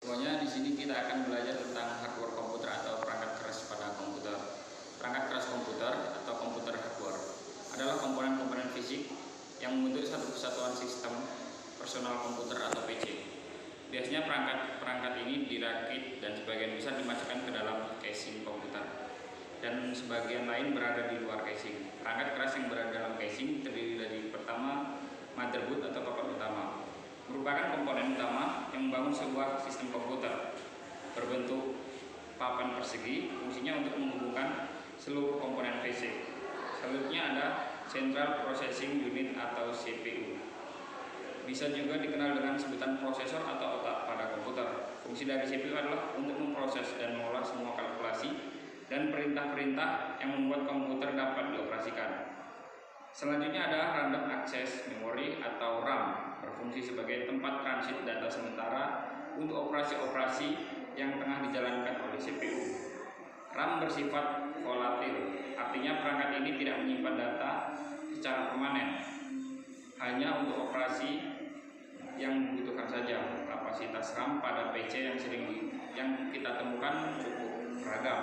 Semuanya di sini kita akan belajar tentang hardware komputer atau perangkat keras pada komputer. Perangkat keras komputer atau komputer hardware adalah komponen-komponen fisik yang membentuk satu kesatuan sistem personal komputer atau PC. Biasanya perangkat ini dirakit dan sebagian besar dimasukkan ke dalam casing komputer, dan sebagian lain berada di luar casing. Perangkat keras yang berada dalam casing terdiri dari pertama motherboard atau papan utama, merupakan komponen utama yang membangun sebuah sistem komputer berbentuk papan persegi, fungsinya untuk menghubungkan seluruh komponen PC. Selanjutnya ada Central Processing Unit atau CPU. Bisa juga dikenal dengan sebutan prosesor atau otak pada komputer. Fungsi dari CPU adalah untuk memproses dan mengolah semua kalkulasi dan perintah-perintah yang membuat komputer dapat dioperasikan. Selanjutnya ada Random Access Memory atau RAM, berfungsi sebagai tempat transit data sementara untuk operasi-operasi yang tengah dijalankan oleh CPU. RAM bersifat volatil, artinya perangkat ini tidak menyimpan data secara permanen, hanya untuk operasi yang dibutuhkan saja. Kapasitas RAM pada PC yang kita temukan cukup beragam,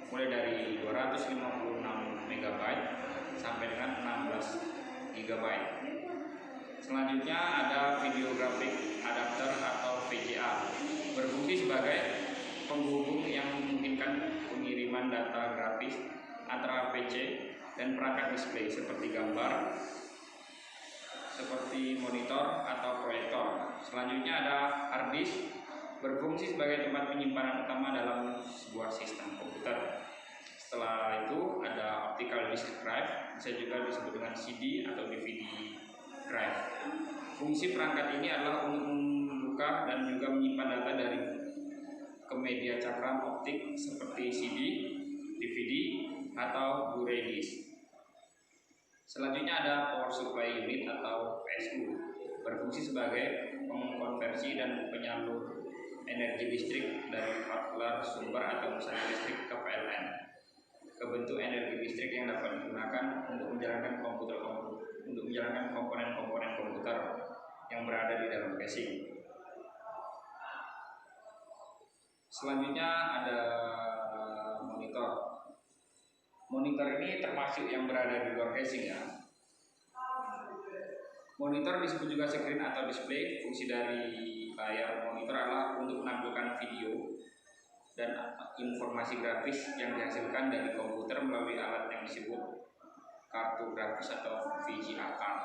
mulai dari 256 MB sampai dengan 16 GB. Selanjutnya ada Video Graphic Adapter atau VGA, berfungsi sebagai penghubung yang memungkinkan pengiriman data grafis antara PC dan perangkat display seperti gambar, seperti monitor atau proyektor. Selanjutnya ada hard disk, berfungsi sebagai tempat penyimpanan utama dalam sebuah sistem komputer. Setelah itu ada optical disk drive, bisa juga disebut dengan CD atau DVD drive. Fungsi perangkat ini adalah untuk membuka dan juga menyimpan data dari ke media cakram optik seperti CD, DVD, atau Blu-ray disk. Selanjutnya ada power supply unit atau PSU, berfungsi sebagai pengkonversi dan penyalur energi listrik dari particular sumber atau misalnya listrik ke PLN, ke bentuk energi listrik yang dapat digunakan untuk menjalankan komponen-komponen komputer yang berada di dalam casing. Selanjutnya ada monitor. Monitor ini termasuk yang berada di luar casing ya. Monitor disebut juga screen atau display. Fungsi dari layar monitor adalah untuk menampilkan video dan informasi grafis yang dihasilkan dari komputer melalui alat yang disebut kartu grafis atau VGA card.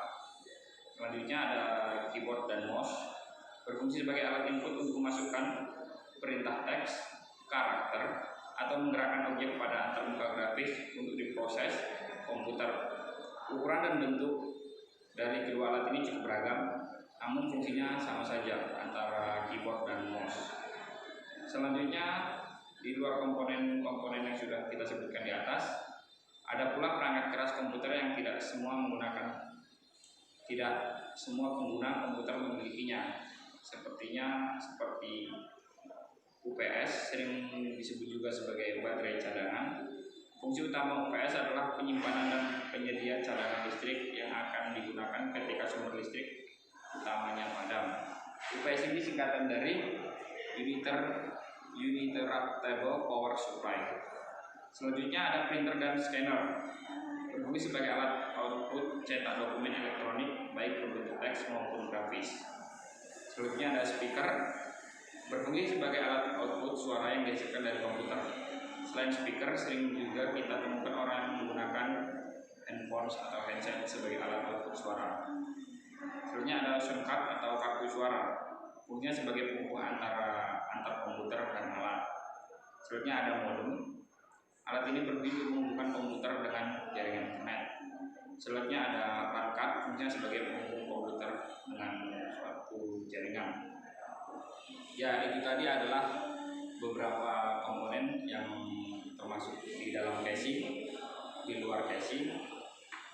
Selanjutnya ada keyboard dan mouse, berfungsi sebagai alat input untuk memasukkan perintah teks, karakter, atau menggerakkan objek pada antarmuka grafis untuk diproses komputer. Ukuran dan bentuk dari kedua alat ini cukup beragam, namun fungsinya sama saja antara keyboard dan mouse. Selanjutnya, di luar komponen-komponen yang sudah kita sebutkan di atas, ada pula perangkat keras komputer yang tidak semua pengguna komputer memilikinya. Seperti UPS, sering disebut juga sebagai baterai cadangan. Fungsi utama UPS adalah penyimpanan dan penyedia cadangan listrik yang akan digunakan ketika sumber listrik utamanya padam. UPS ini singkatan dari Uninterruptible Power Supply. Selanjutnya ada printer dan scanner, berfungsi sebagai alat output cetak dokumen elektronik baik berbentuk teks maupun grafis. Selanjutnya ada speaker, berfungsi sebagai alat output suara yang dihasilkan dari komputer. Selain speaker, sering juga kita temukan orang yang menggunakan handphone atau headset sebagai alat output suara. Selanjutnya ada sound card atau kartu suara, fungsinya sebagai penghubung antar komputer dan alat. Selanjutnya ada modem. Alat ini berfungsi menghubungkan komputer dengan jaringan internet. Selanjutnya ada LAN card, fungsinya sebagai penghubung komputer dengan suatu jaringan. Ya, itu tadi adalah beberapa komponen yang termasuk di dalam casing, di luar casing,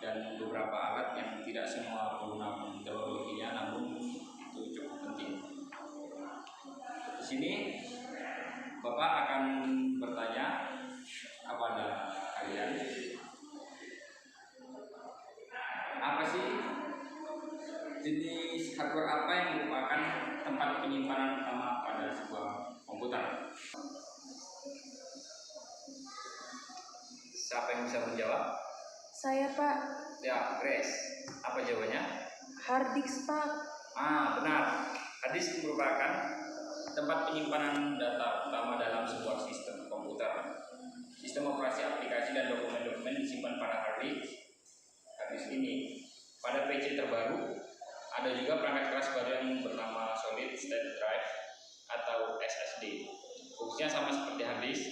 dan beberapa alat yang tidak semua pengguna komputer memilikinya, namun itu cukup penting. Di sini Bapak akan bertanya kepada kalian, apa sih jenis hardware apa yang merupakan tempat penyimpanan utama pada pada sebuah komputer. Siapa yang bisa menjawab? Saya, Pak. Ya, Grace. Apa jawabannya? Hard disk, Pak. Benar. Hard disk merupakan tempat penyimpanan data utama dalam sebuah sistem komputer. Sistem operasi aplikasi dan dokumen-dokumen disimpan pada hard disk ini. Pada PC terbaru, ada juga perangkat keras baru yang bernama Solid State Drive atau SSD. Fungsinya sama seperti hard disk,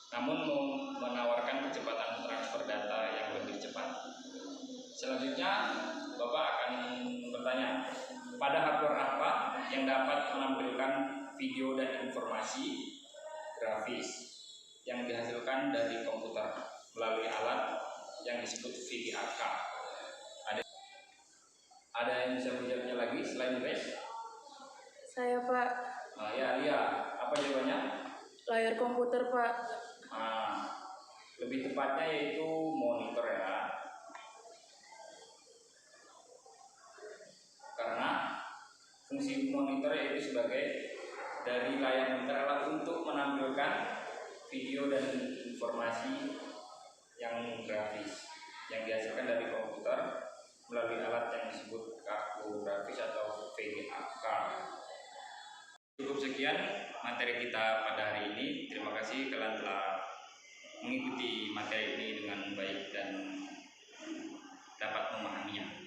namun menawarkan kecepatan transfer data yang lebih cepat. Selanjutnya, Bapak akan bertanya, pada hardware apa yang dapat menampilkan video dan informasi grafis yang dihasilkan dari komputer melalui alat yang disebut VGA. Ada yang bisa menjawabnya lagi selain Grace? Saya, Pak. Ya, Lia. Apa jawabannya? Layar komputer, Pak. Lebih tepatnya yaitu monitor ya. Karena fungsi monitor yaitu sebagai dari layar monitor adalah untuk menampilkan video dan informasi yang grafis yang dihasilkan dari komputer melalui alat yang disebut kartu grafis atau VGA card. Cukup sekian materi kita pada hari ini. Terima kasih kalian telah mengikuti materi ini dengan baik dan dapat memahaminya.